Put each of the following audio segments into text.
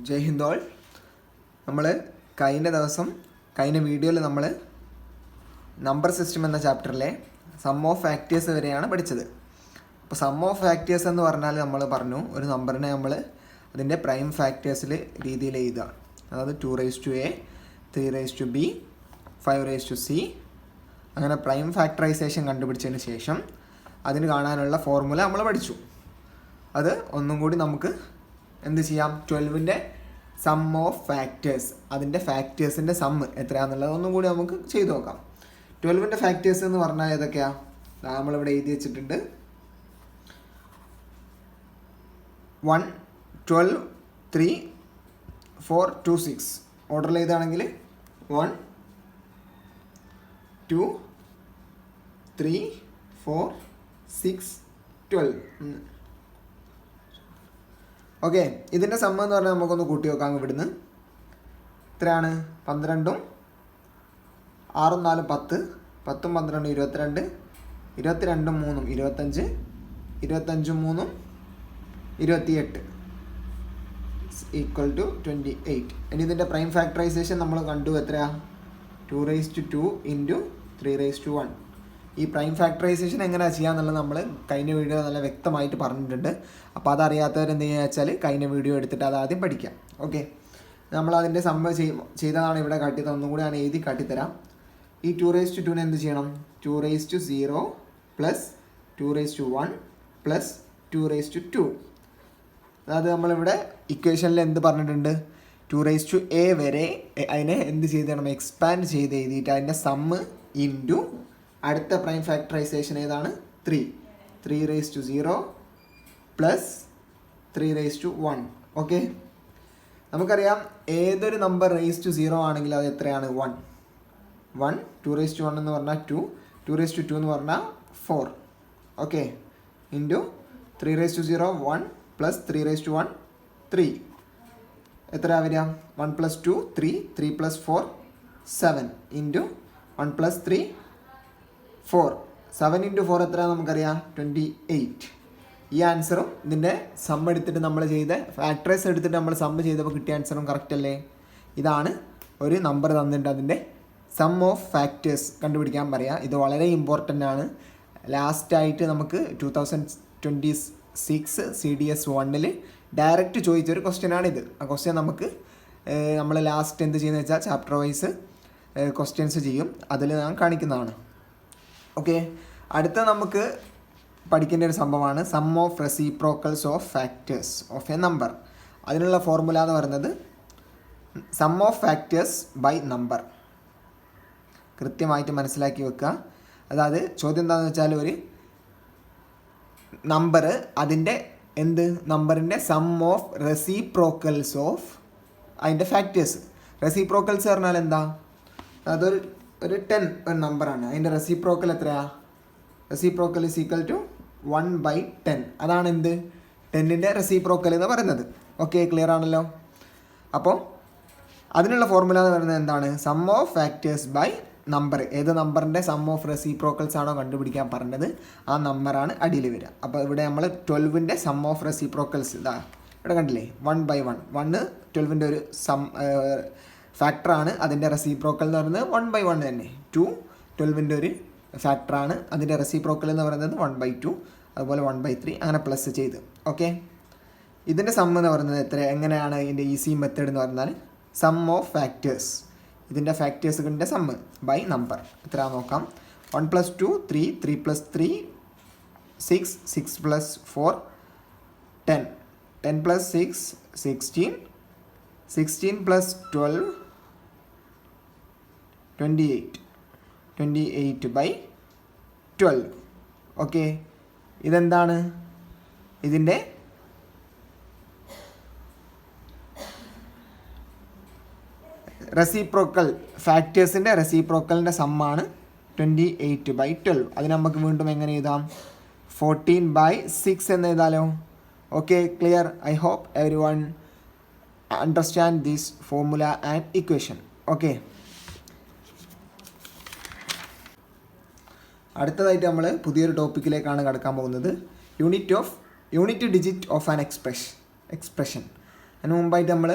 ജയ് Hind all. നമ്മൾ കഴിഞ്ഞ വീഡിയോയിൽ നമ്മൾ നമ്പർ സിസ്റ്റം എന്ന ചാപ്റ്ററിലെ സം ഓഫ് ഫാക്ടേഴ്സ് വരെയാണ് പഠിച്ചത്. അപ്പോൾ സം ഓഫ് ഫാക്ടേഴ്സ് എന്ന് പറഞ്ഞാൽ നമ്മൾ പറഞ്ഞു ഒരു നമ്പറിനെ നമ്മൾ അതിൻ്റെ പ്രൈം ഫാക്ടേഴ്സിൽ രീതിയിൽ എഴുതുക. അതായത് 2a, 3b, 5c അങ്ങനെ പ്രൈം ഫാക്ടറൈസേഷൻ കണ്ടുപിടിച്ചതിന് ശേഷം അതിന് കാണാനുള്ള ഫോർമുല നമ്മൾ പഠിച്ചു. അത് ഒന്നും കൂടി നമുക്ക് എന്ത് ചെയ്യാം, 12ൻ്റെ സം ഓഫ് ഫാക്ടേഴ്സ്, അതിൻ്റെ ഫാക്ടേഴ്സിൻ്റെ സമ്മ് എത്രയാണെന്നുള്ളത് ഒന്നും കൂടി നമുക്ക് ചെയ്തു നോക്കാം. 12ൻ്റെ ഫാക്ടേഴ്സ് എന്ന് പറഞ്ഞാൽ ഏതൊക്കെയാണ് നമ്മളിവിടെ എഴുതി വെച്ചിട്ടുണ്ട്. 1, 12, 3, 4, 2, 6 ഓർഡറിൽ എഴുതുകയാണെങ്കിൽ 1, 2, 3, 4, 6, 12. ഓക്കെ, ഇതിൻ്റെ സമ്മ എന്ന് പറഞ്ഞാൽ നമുക്കൊന്ന് കൂട്ടി നോക്കാം. ഇവിടുന്ന് എത്രയാണ്? 12ഉം 6ഉം 4ഉം 10, 10ഉം 12ഉം 22, 22ഉം 3ഉം 25, 25ഉം 3ഉം 28 ഈക്വൽ ടു 28. ഇനി ഇതിൻ്റെ പ്രൈം ഫാക്ടറൈസേഷൻ നമ്മൾ കണ്ടു. എത്രയാ? 2^2 ഇൻറ്റു 3^1. ഈ പ്രൈം ഫാക്ടറൈസേഷൻ എങ്ങനെയാണ് ചെയ്യാന്നുള്ളത് നമ്മൾ കഴിഞ്ഞ വീഡിയോ നല്ല വ്യക്തമായിട്ട് പറഞ്ഞിട്ടുണ്ട്. അപ്പോൾ അതറിയാത്തവർ എന്ത് ചെയ്യുക വെച്ചാൽ കഴിഞ്ഞ വീഡിയോ എടുത്തിട്ട് അത് ആദ്യം പഠിക്കാം. ഓക്കെ, നമ്മൾ അതിൻ്റെ സമ്മ ചെയ്തതാണ് ഇവിടെ കാട്ടിയത്. ഒന്നും കൂടി ഞാൻ എഴുതി കാട്ടിത്തരാം. ഈ 2^2 എന്ത് ചെയ്യണം? 2^0 പ്ലസ് 2^1 പ്ലസ് 2^2. അതായത് നമ്മളിവിടെ ഇക്വേഷനിൽ എന്ത് പറഞ്ഞിട്ടുണ്ട്? 2^a വരെ അതിനെ എന്ത് ചെയ്തിടണം? എക്സ്പാൻഡ് ചെയ്ത് എഴുതിയിട്ട് അതിൻ്റെ സമ്മ് ഇൻറ്റു അടുത്ത പ്രൈം ഫാക്ടറൈസേഷൻ ഏതാണ്? 3. 3^0 പ്ലസ് 3^1. ഓക്കെ, നമുക്കറിയാം ഏതൊരു നമ്പർ (0) ആണെങ്കിൽ അത് എത്രയാണ്? 1. 2^1 എന്ന് പറഞ്ഞാൽ 2, 2^2 എന്ന് പറഞ്ഞാൽ 4. Okay, into 3^0 1 plus 3^1 3. എത്ര വരിക? 1 + 2 3, 3 + 4 7 ഇൻറ്റു 1 + 3 4. 7 × 4 എത്രയാണ് നമുക്കറിയാം? 28. ഈ ആൻസറും ഇതിൻ്റെ സമ്മ് എടുത്തിട്ട് നമ്മൾ ചെയ്ത ഫാക്ടറൈസ് എടുത്തിട്ട് നമ്മൾ സമ്മ് ചെയ്തപ്പോൾ കിട്ടിയ ആൻസറും കറക്റ്റ് അല്ലേ? ഇതാണ് ഒരു നമ്പർ തന്നിട്ട് അതിൻ്റെ സം ഓഫ് ഫാക്ടേഴ്സ് കണ്ടുപിടിക്കാൻ പറയാം. ഇത് വളരെ ഇമ്പോർട്ടൻ്റ് ആണ്. ലാസ്റ്റായിട്ട് നമുക്ക് 2026 CDS 1 ഡയറക്റ്റ് ചോദിച്ചൊരു ക്വസ്റ്റ്യനാണിത്. ആ ക്വസ്റ്റ്യൻ നമുക്ക് നമ്മൾ ലാസ്റ്റ് എന്ത് ചെയ്യുന്നത് വെച്ചാൽ ചാപ്റ്റർ വൈസ് ക്വസ്റ്റ്യൻസ് ചെയ്യും. അതിൽ ഞാൻ കാണിക്കുന്നതാണ്. ഓക്കെ, അടുത്ത നമുക്ക് പഠിക്കേണ്ട ഒരു സംഭവമാണ് sum of reciprocals of factors of a number. അതിനുള്ള ഫോർമുല എന്ന് പറയുന്നത് sum of factors by number. കൃത്യമായിട്ട് മനസ്സിലാക്കി വെക്കുക. അതായത് ചോദ്യം എന്താണെന്ന് വെച്ചാൽ ഒരു നമ്പർ അതിൻ്റെ നമ്പറിൻ്റെ സം ഓഫ് റെസിപ്രോക്കൽസ് ഓഫ് അതിൻ്റെ ഫാക്ടേഴ്സ്. റെസിപ്രോക്കൽസ് പറഞ്ഞാൽ എന്താ? അതൊരു 10 ഒരു നമ്പറാണ്. അതിൻ്റെ റെസിപ്രോക്കൽ എത്രയാണ്? Reciprocal is equal to 1/10. അതാണ് 10ൻ്റെ റെസിപ്രോക്കൽ എന്ന് പറയുന്നത്. ഓക്കെ, ക്ലിയർ ആണല്ലോ? അപ്പോൾ അതിനുള്ള ഫോർമുല എന്ന് പറയുന്നത് എന്താണ്? Sum of factors by number. ഏത് നമ്പറിൻ്റെ സം ഓഫ് റെസിപ്രോക്കൽസ് ആണോ കണ്ടുപിടിക്കാൻ പറഞ്ഞത് ആ നമ്പറാണ് അടിയിൽ വരിക. അപ്പോൾ ഇവിടെ നമ്മൾ 12ൻ്റെ സം ഓഫ് റെസിപ്രോക്കൽസ് ഇതാ ഇവിടെ കണ്ടില്ലേ? 1/1. 1 12ൻ്റെ ഒരു ഫാക്ടറാണ്. അതിൻ്റെ റെസിപ്രോക്കൽ എന്ന് പറയുന്നത് 1/1 തന്നെ. 2 12ൻ്റെ ഒരു ഫാക്ടറാണ്. അതിൻ്റെ റെസിപ്രോക്കൽ എന്ന് പറയുന്നത് 1/2, അതുപോലെ 1/3 അങ്ങനെ പ്ലസ് ചെയ്ത്. ഓക്കെ, ഇതിൻ്റെ സം എന്ന് പറയുന്നത് എങ്ങനെയാണ്? ഇതിൻ്റെ ഈസി മെത്തേഡ് എന്ന് പറഞ്ഞാൽ സം ഓഫ് ഫാക്ടേഴ്സ്, ഇതിൻ്റെ ഫാക്ടേഴ്സുകളുടെ സമ്മ് ബൈ നമ്പർ. എത്ര നോക്കാം? 1 + 2 3, 3 + 3 6, 6 + 4 10, 10 + 6 16, 16 + 12 28, 28/12. ഓക്കെ, ഇതെന്താണ്? ഇതിൻ്റെ റെസിപ്രോക്കൽ, ഫാക്ടേഴ്സിൻ്റെ റെസിപ്രോക്കലിൻ്റെ സമ്മാണ് 28/12. അത് നമുക്ക് വീണ്ടും എങ്ങനെ എഴുതാം? 14/6 എന്ന് എഴുതാലോ? Okay, clear? I hope everyone understand this formula and equation. Okay, അടുത്തതായിട്ട് നമ്മൾ പുതിയൊരു ടോപ്പിക്കിലേക്കാണ് കടക്കാൻ പോകുന്നത്. Unit digit of an expression. അതിന് മുമ്പായിട്ട് നമ്മൾ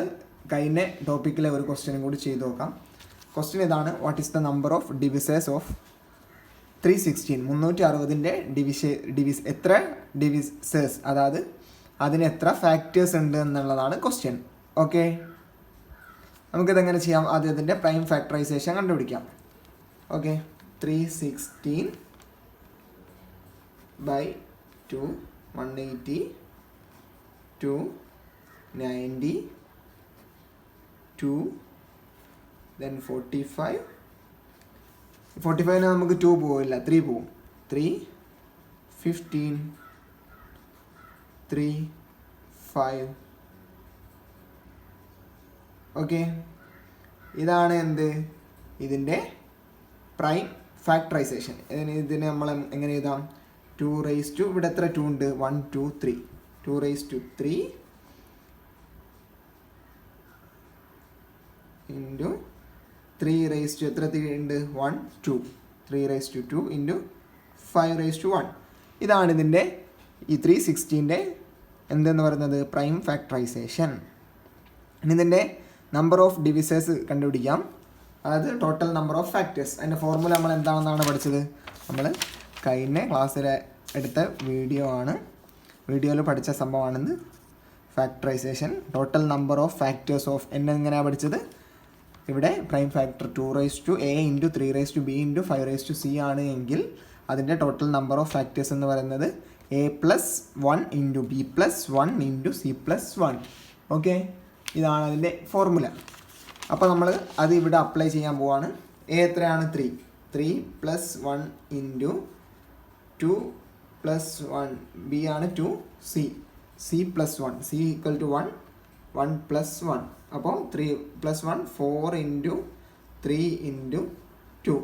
കഴിഞ്ഞ ടോപ്പിക്കിലെ ഒരു ക്വസ്റ്റ്യനും കൂടി ചെയ്ത് നോക്കാം. ക്വസ്റ്റ്യൻ ഇതാണ്: what is the number of divisors of 316? 360 എത്ര ഡിവിസേഴ്സ്, അതായത് അതിന് എത്ര ഫാക്ടേഴ്സ് ഉണ്ട് എന്നുള്ളതാണ് ക്വസ്റ്റ്യൻ. ഓക്കെ, നമുക്കിതെങ്ങനെ ചെയ്യാം? ആദ്യം അതിൻ്റെ പ്രൈം ഫാക്ടറൈസേഷൻ കണ്ടുപിടിക്കാം. Okay, 316 by 2, 180, 290, 2, then 45. 45 നമുക്ക് 2 പോവില്ല, 3 പോവും. 3, 15, 3, 5. ഓക്കെ, ഇതാണ് എന്ത്? ഇതിൻ്റെ പ്രൈം ഫാക്ടറൈസേഷൻ. ഇതിനെ നമ്മൾ എങ്ങനെ എഴുതാം? 2 raised to, ഇവിടെ എത്ര 2 ഉണ്ട്? 1, 2, 3. 2 raised to 3 into 3 raised to എത്ര ഉണ്ട്? 1, 2. 3 raised to 2 into 5 raised to 1. ഇതാണ് ഇതിൻ്റെ ഈ 316ൻ്റെ എന്തെന്ന് പറയുന്നത്? Prime factorisation. ഇനി ഇതിൻ്റെ നമ്പർ ഓഫ് ഡിവിസേഴ്സ് കണ്ടുപിടിക്കാം, അതായത് ടോട്ടൽ നമ്പർ ഓഫ് ഫാക്ടേഴ്സ്. അതിൻ്റെ ഫോർമുല നമ്മൾ എന്താണെന്നാണ് പഠിച്ചത്? നമ്മൾ കഴിഞ്ഞ ക്ലാസ്സിൽ എടുത്ത വീഡിയോയിൽ പഠിച്ച സംഭവമാണെന്ന് factorisation. Total number of factors of എങ്ങനെയാണ് പഠിച്ചത്? ഇവിടെ prime factor 2 raised to a into 3 raised to b into 5 raised to c ആണ് എങ്കിൽ അതിൻ്റെ ടോട്ടൽ നമ്പർ ഓഫ് ഫാക്ടേഴ്സ് എന്ന് പറയുന്നത് a+1 into b+1 into c+1. Okay, ഇതാണ് അതിൻ്റെ ഫോർമുല. അപ്പോൾ നമ്മൾ അത് ഇവിടെ അപ്ലൈ ചെയ്യാൻ പോവാണ്. എ എത്രയാണ്? 3. 3 + 1 into 2 + 1. ബി ആണ് 2. c + 1. c = 1. 1 + 1. അപ്പോൾ 3 + 1 4 into 3 into 2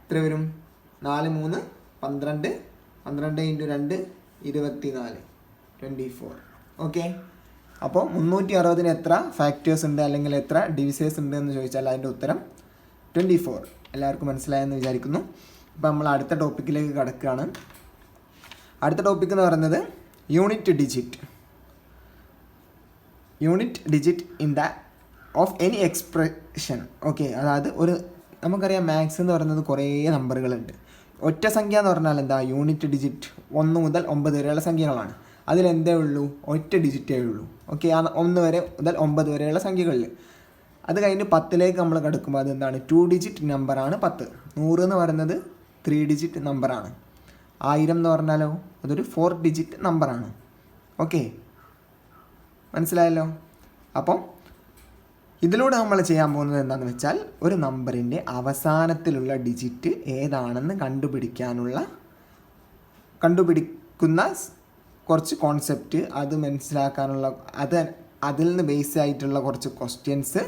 എത്ര വരും? 4, 3, 12. 12 into 2 24. 24. ഓക്കെ, അപ്പോൾ 360 എത്ര ഫാക്ടേഴ്സ് ഉണ്ട് അല്ലെങ്കിൽ എത്ര ഡിവിസേഴ്സ് ഉണ്ട് എന്ന് ചോദിച്ചാൽ അതിൻ്റെ ഉത്തരം 24. എല്ലാവർക്കും മനസ്സിലായെന്ന് വിചാരിക്കുന്നു. അപ്പോൾ നമ്മൾ അടുത്ത ടോപ്പിക്കിലേക്ക് കടക്കുകയാണ്. അടുത്ത ടോപ്പിക് എന്ന് പറയുന്നത് unit digit in the of any expression. Okay, അതായത് നമുക്കറിയാം മാത്സ് എന്ന് പറയുന്നത് കുറേ നമ്പറുകളുണ്ട്. ഒറ്റ സംഖ്യ എന്ന് പറഞ്ഞാൽ എന്താ? യൂണിറ്റ് ഡിജിറ്റ് 1 മുതൽ 9 വരെയുള്ള സംഖ്യകളാണ്. അതിലെന്തേ ഉള്ളൂ? ഒറ്റ ഡിജിറ്റേ ഉള്ളൂ. ഓക്കെ, ആ 1 മുതൽ 9 വരെയുള്ള സംഖ്യകളിൽ. അത് കഴിഞ്ഞ് 10ലേക്ക് നമ്മൾ കിടക്കുമ്പോൾ അതെന്താണ്? 2 ഡിജിറ്റ് നമ്പറാണ് 10. 100 എന്ന് പറയുന്നത് 3 ഡിജിറ്റ് നമ്പറാണ്. 1000 എന്ന് പറഞ്ഞാലോ അതൊരു 4 ഡിജിറ്റ് നമ്പറാണ്. ഓക്കെ, മനസ്സിലായല്ലോ? അപ്പം ഇതിലൂടെ നമ്മൾ ചെയ്യാൻ പോകുന്നത് എന്താണെന്ന് വെച്ചാൽ ഒരു നമ്പറിൻ്റെ അവസാനത്തിലുള്ള ഡിജിറ്റ് ഏതാണെന്ന് കണ്ടുപിടിക്കുന്ന കുറച്ച് കോൺസെപ്റ്റ്, അത് മനസ്സിലാക്കാനുള്ള അതിൽ നിന്ന് ബേസ് ആയിട്ടുള്ള കുറച്ച് ക്വസ്റ്റ്യൻസ്,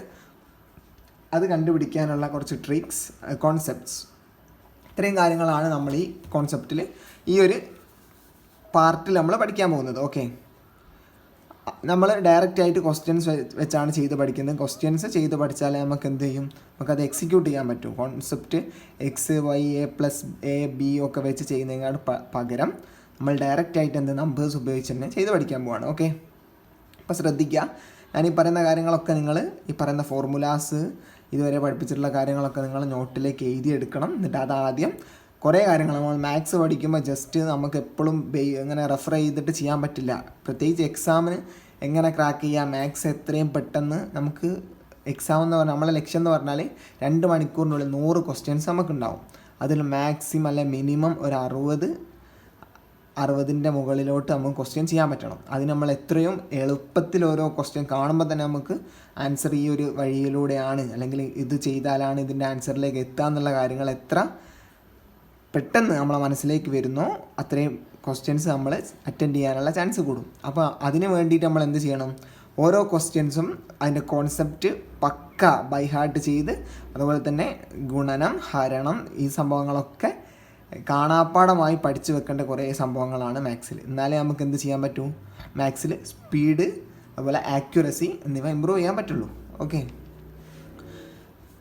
അത് കണ്ടുപിടിക്കാനുള്ള കുറച്ച് ട്രിക്സ്, കോൺസെപ്റ്റ്സ്, ഇത്രയും കാര്യങ്ങളാണ് നമ്മൾ ഈ കോൺസെപ്റ്റിൽ ഈ ഒരു പാർട്ടിൽ നമ്മൾ പഠിക്കാൻ പോകുന്നത്. ഓക്കെ, നമ്മൾ ഡയറക്റ്റായിട്ട് ക്വസ്റ്റ്യൻസ് വെച്ചാണ് ചെയ്ത് പഠിക്കുന്നത്. ക്വസ്റ്റ്യൻസ് ചെയ്ത് പഠിച്ചാലേ നമുക്ക് എന്ത് ചെയ്യും? നമുക്കത് എക്സിക്യൂട്ട് ചെയ്യാൻ പറ്റും. കോൺസെപ്റ്റ് എക്സ് വൈ a+b ഒക്കെ വെച്ച് ചെയ്യുന്നതിനാണ് പകരം നമ്മൾ ഡയറക്റ്റായിട്ട് നമ്പേഴ്സ് ഉപയോഗിച്ച് തന്നെ ചെയ്ത് പഠിക്കാൻ പോവാണ്. ഓക്കെ, അപ്പോൾ ശ്രദ്ധിക്കുക. ഞാൻ ഈ പറയുന്ന കാര്യങ്ങളൊക്കെ നിങ്ങൾ ഈ പറയുന്ന ഫോർമുലാസ് ഇതുവരെ പഠിപ്പിച്ചിട്ടുള്ള കാര്യങ്ങളൊക്കെ നിങ്ങൾ നോട്ടിലേക്ക് എഴുതിയെടുക്കണം. എന്നിട്ട് അതാദ്യം കുറേ കാര്യങ്ങൾ നമ്മൾ മാത്സ് പഠിക്കുമ്പോൾ ജസ്റ്റ് നമുക്ക് എപ്പോഴും ഇങ്ങനെ റെഫർ ചെയ്തിട്ട് ചെയ്യാൻ പറ്റില്ല. പ്രത്യേകിച്ച് എക്സാമിന് എങ്ങനെ ക്രാക്ക് ചെയ്യാം, മാത്സ് എത്രയും പെട്ടെന്ന് നമുക്ക് എക്സാം എന്ന് പറഞ്ഞാൽ നമ്മളെ ലക്ഷ്യം എന്ന് പറഞ്ഞാൽ 2 മണിക്കൂറിനുള്ളിൽ 100 ക്വസ്റ്റ്യൻസ് നമുക്കുണ്ടാവും. അതിൽ മാക്സിമം അല്ലെ മിനിമം ഒരു 60ൻ്റെ മുകളിലോട്ട് നമുക്ക് ക്വസ്റ്റ്യൻ ചെയ്യാൻ പറ്റണം. അതിന് നമ്മൾ എത്രയും എളുപ്പത്തിൽ ഓരോ ക്വസ്റ്റ്യൻ കാണുമ്പോൾ തന്നെ നമുക്ക് ആൻസർ ഈ ഒരു വഴിയിലൂടെയാണ് അല്ലെങ്കിൽ ഇത് ചെയ്താലാണ് ഇതിൻ്റെ ആൻസറിലേക്ക് എത്തുക എന്നുള്ള കാര്യങ്ങൾ എത്ര പെട്ടെന്ന് നമ്മളെ മനസ്സിലേക്ക് വരുന്നോ അത്രയും ക്വസ്റ്റ്യൻസ് നമ്മൾ അറ്റൻഡ് ചെയ്യാനുള്ള ചാൻസ് കൂടും. അപ്പോൾ അതിന് വേണ്ടിയിട്ട് നമ്മൾ എന്ത് ചെയ്യണം? ഓരോ ക്വസ്റ്റ്യൻസും അതിൻ്റെ കോൺസെപ്റ്റ് പക്ക ബൈ ഹാർട്ട് ചെയ്ത്, അതുപോലെ തന്നെ ഗുണനം, ഹരണം, ഈ സംഭവങ്ങളൊക്കെ കാണാപ്പാടമായി പഠിച്ചു വെക്കേണ്ട കുറേ സംഭവങ്ങളാണ് മാത്സിൽ. എന്നാലേ നമുക്ക് എന്ത് ചെയ്യാൻ പറ്റൂ? മാത്സിൽ സ്പീഡ്, അതുപോലെ ആക്യുറസി എന്നിവ ഇമ്പ്രൂവ് ചെയ്യാൻ പറ്റുള്ളൂ. ഓക്കെ,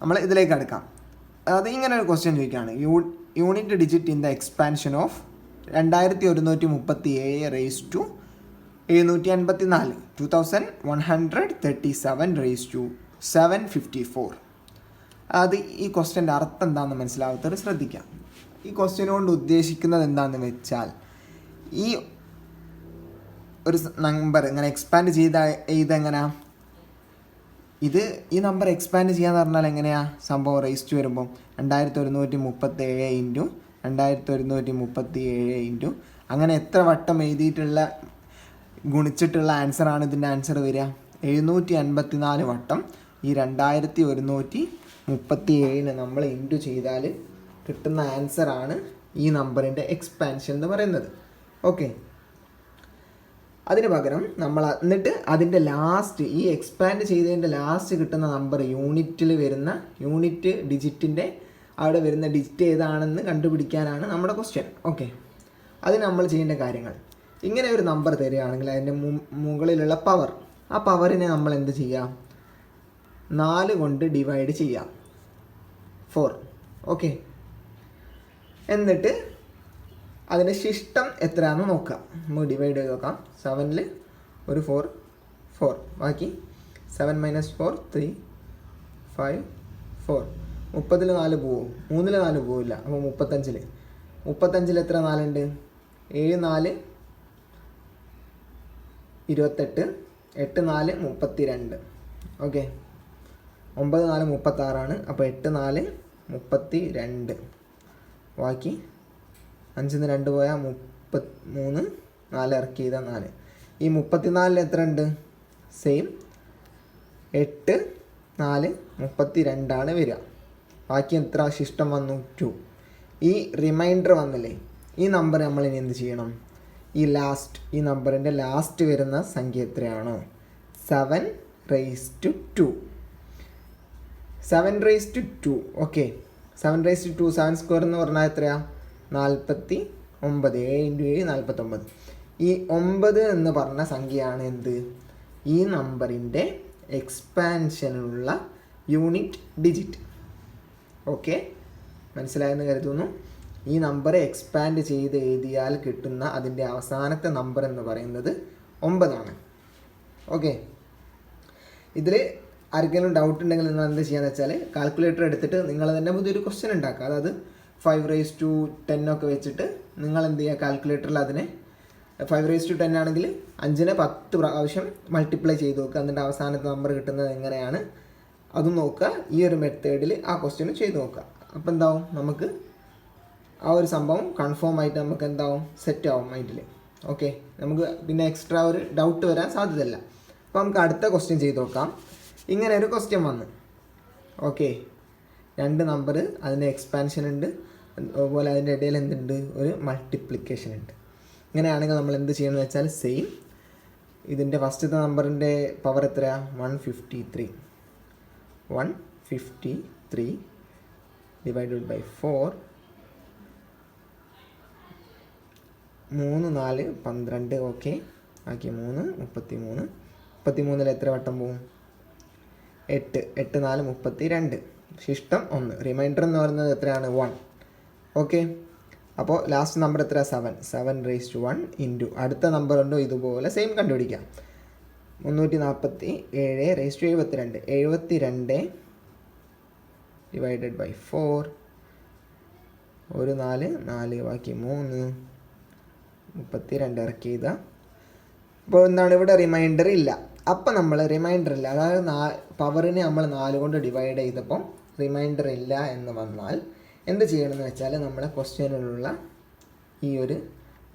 നമ്മൾ ഇതിലേക്ക് അടുക്കാം. അത് ഇങ്ങനെ ഒരു ക്വസ്റ്റ്യൻ ചോദിക്കുകയാണ്: unit digit in the expansion of 2137 raised to 754 2137 raised to 754. അത് ഈ ക്വസ്റ്റ്യൻ്റെ അർത്ഥം എന്താണെന്ന് മനസ്സിലാവാത്തവർ ശ്രദ്ധിക്കാം. ഈ ക്വസ്റ്റ്യൻ കൊണ്ട് ഉദ്ദേശിക്കുന്നത് എന്താണെന്ന് വെച്ചാൽ ഈ ഒരു നമ്പർ ഇങ്ങനെ എക്സ്പാൻഡ് ചെയ്തെങ്ങനെയാണ് ഈ നമ്പർ എക്സ്പാൻഡ് ചെയ്യാന്ന് പറഞ്ഞാൽ എങ്ങനെയാണ് സംഭവം? റേസ് ടു വരുമ്പം 2137 ഇൻറ്റു 2137 ഇൻറ്റു അങ്ങനെ എത്ര വട്ടം എഴുതിയിട്ടുള്ള ഗുണിച്ചിട്ടുള്ള ആൻസറാണ് ഇതിൻ്റെ ആൻസർ വരിക. 754 വട്ടം ഈ 2137 നമ്മൾ ഇൻറ്റു ചെയ്താൽ കിട്ടുന്ന ആൻസറാണ് ഈ നമ്പറിൻ്റെ എക്സ്പാൻഷൻ എന്ന് പറയുന്നത്. ഓക്കെ, അതിന് പകരം നമ്മൾ എന്നിട്ട് അതിൻ്റെ ലാസ്റ്റ് ഈ എക്സ്പാൻഡ് ചെയ്തതിൻ്റെ ലാസ്റ്റ് കിട്ടുന്ന നമ്പർ യൂണിറ്റിൽ വരുന്ന യൂണിറ്റ് ഡിജിറ്റിൻ്റെ അവിടെ വരുന്ന ഡിജിറ്റ് ഏതാണെന്ന് കണ്ടുപിടിക്കാനാണ് നമ്മുടെ ക്വസ്റ്റ്യൻ. ഓക്കെ, അതിന് നമ്മൾ ചെയ്യേണ്ട കാര്യങ്ങൾ, ഇങ്ങനെ ഒരു നമ്പർ തരികയാണെങ്കിൽ അതിൻ്റെ മുകളിലുള്ള പവർ, ആ പവറിനെ നമ്മൾ എന്ത് ചെയ്യാം? 4 കൊണ്ട് ഡിവൈഡ് ചെയ്യാം, 4. ഓക്കെ, എന്നിട്ട് അതിൻ്റെ ശിഷ്ടം എത്രയാണെന്ന് നോക്കാം. നമുക്ക് ഡിവൈഡ് ചെയ്ത് നോക്കാം. 7ൽ ഒരു 4, 4. ബാക്കി 7 - 4 3 5 4. 30ൽ 4 പോവും, 3ൽ 4 പോവില്ല. അപ്പോൾ 35ൽ എത്ര 4 ഉണ്ട്? 7 4 28, 8 4 32. ഓക്കെ, 9 4 36. അപ്പോൾ 8 4 32. ബാക്കി 5ന്ന് 2 പോയാൽ 33, 4 ഇറക്കി ചെയ്താൽ 4. ഈ 34ൽ എത്ര ഉണ്ട്? സെയിം 8 4 32 വരിക. ബാക്കി എത്ര ശിഷ്ടം വന്നു? 2. ഈ റിമൈൻഡർ വന്നില്ലേ, ഈ നമ്പർ നമ്മൾ ഇനി എന്ത് ചെയ്യണം? ഈ നമ്പറിൻ്റെ ലാസ്റ്റ് വരുന്ന സംഖ്യ എത്രയാണോ 7 raised to 2. 7 raised to 2. Okay, 7 raised to 2, 7 square എന്ന് പറഞ്ഞാൽ എത്രയാണ്? 49. 7 × 7 49. ഈ 9 എന്ന് പറഞ്ഞ സംഖ്യയാണ് എന്ത്? ഈ നമ്പറിൻ്റെ എക്സ്പാൻഷനുള്ള യൂണിറ്റ് ഡിജിറ്റ്. ഓക്കെ, മനസ്സിലായെന്ന് കരുതുന്നു. ഈ നമ്പർ എക്സ്പാൻഡ് ചെയ്ത് എഴുതിയാൽ കിട്ടുന്ന അതിൻ്റെ അവസാനത്തെ നമ്പർ എന്ന് പറയുന്നത് 9 ആണ്. ഓക്കെ, ഇതിൽ ആർക്കെങ്കിലും ഡൗട്ട് ഉണ്ടെങ്കിൽ നിങ്ങൾ എന്ത് ചെയ്യാന്ന് വെച്ചാൽ കാൽക്കുലേറ്റർ എടുത്തിട്ട് നിങ്ങൾ തന്നെ പുതിയൊരു ക്വസ്റ്റ്യൻ ഉണ്ടാക്കുക. അതായത് 5 raised to 10 ഒക്കെ വെച്ചിട്ട് നിങ്ങൾ എന്ത് ചെയ്യുക? കാൽക്കുലേറ്ററിൽ അതിനെ 5 raised to 10 ആണെങ്കിൽ 5നെ 10 പ്രാവശ്യം മൾട്ടിപ്ലൈ ചെയ്ത് നോക്കുക. എന്നിട്ട് അവസാനത്തെ നമ്പർ കിട്ടുന്നത് എങ്ങനെയാണ് അതും നോക്കുക. ഈ ഒരു മെത്തേഡിൽ ആ ക്വസ്റ്റ്യൻ ചെയ്ത് നോക്കുക. അപ്പോൾ എന്താവും? നമുക്ക് ആ ഒരു സംഭവം കൺഫേം ആയിട്ട് നമുക്ക് എന്താവും? സെറ്റ് ആവും മൈൻഡിൽ. ഓക്കെ, നമുക്ക് പിന്നെ എക്സ്ട്രാ ഒരു ഡൗട്ട് വരാൻ സാധ്യതയില്ല. അപ്പോൾ നമുക്ക് അടുത്ത ക്വസ്റ്റ്യൻ ചെയ്ത് നോക്കാം. ഇങ്ങനെ ഒരു ക്വസ്റ്റ്യൻ വന്ന്, ഓക്കെ, 2 നമ്പർ, അതിൻ്റെ എക്സ്പാൻഷൻ ഉണ്ട്, അതുപോലെ അതിൻ്റെ ഇടയിൽ എന്തുണ്ട്? ഒരു മൾട്ടിപ്ലിക്കേഷൻ ഉണ്ട്. ഇങ്ങനെയാണെങ്കിൽ നമ്മൾ എന്ത് ചെയ്യണമെന്ന് വെച്ചാൽ സെയിം ഇതിൻ്റെ ഫസ്റ്റത്തെ നമ്പറിൻ്റെ പവർ എത്രയാണ്? 153. 153 ഡിവൈഡഡ് ബൈ 4. 3 4 12. ഓക്കെ, ആക്കി 3 33. 33ൽ എത്ര വട്ടം പോവും? 8 8 4 32. ശിഷ്ടം 1. റിമൈൻഡർ എന്ന് പറയുന്നത് എത്രയാണ്? 1. ഓക്കെ, അപ്പോൾ ലാസ്റ്റ് നമ്പർ എത്ര? 7 raised to 1 ഇൻറ്റു അടുത്ത നമ്പർ ഉണ്ടോ ഇതുപോലെ സെയിം കണ്ടുപിടിക്കാം. 347 raised to 72. 72 divided by 4. 1 4 4 ബാക്കി 3 32 ഇറക്കി ചെയ്താൽ. അപ്പോൾ എന്താണ്? ഇവിടെ റിമൈൻഡർ ഇല്ല. അപ്പം നമ്മൾ റിമൈൻഡർ ഇല്ല, അതായത് പവറിനെ നമ്മൾ 4 കൊണ്ട് ഡിവൈഡ് ചെയ്തപ്പം റിമൈൻഡർ ഇല്ല എന്ന് വന്നാൽ എന്ത് ചെയ്യണമെന്ന് വെച്ചാൽ നമ്മളെ ക്വസ്റ്റ്യനിലുള്ള ഈ ഒരു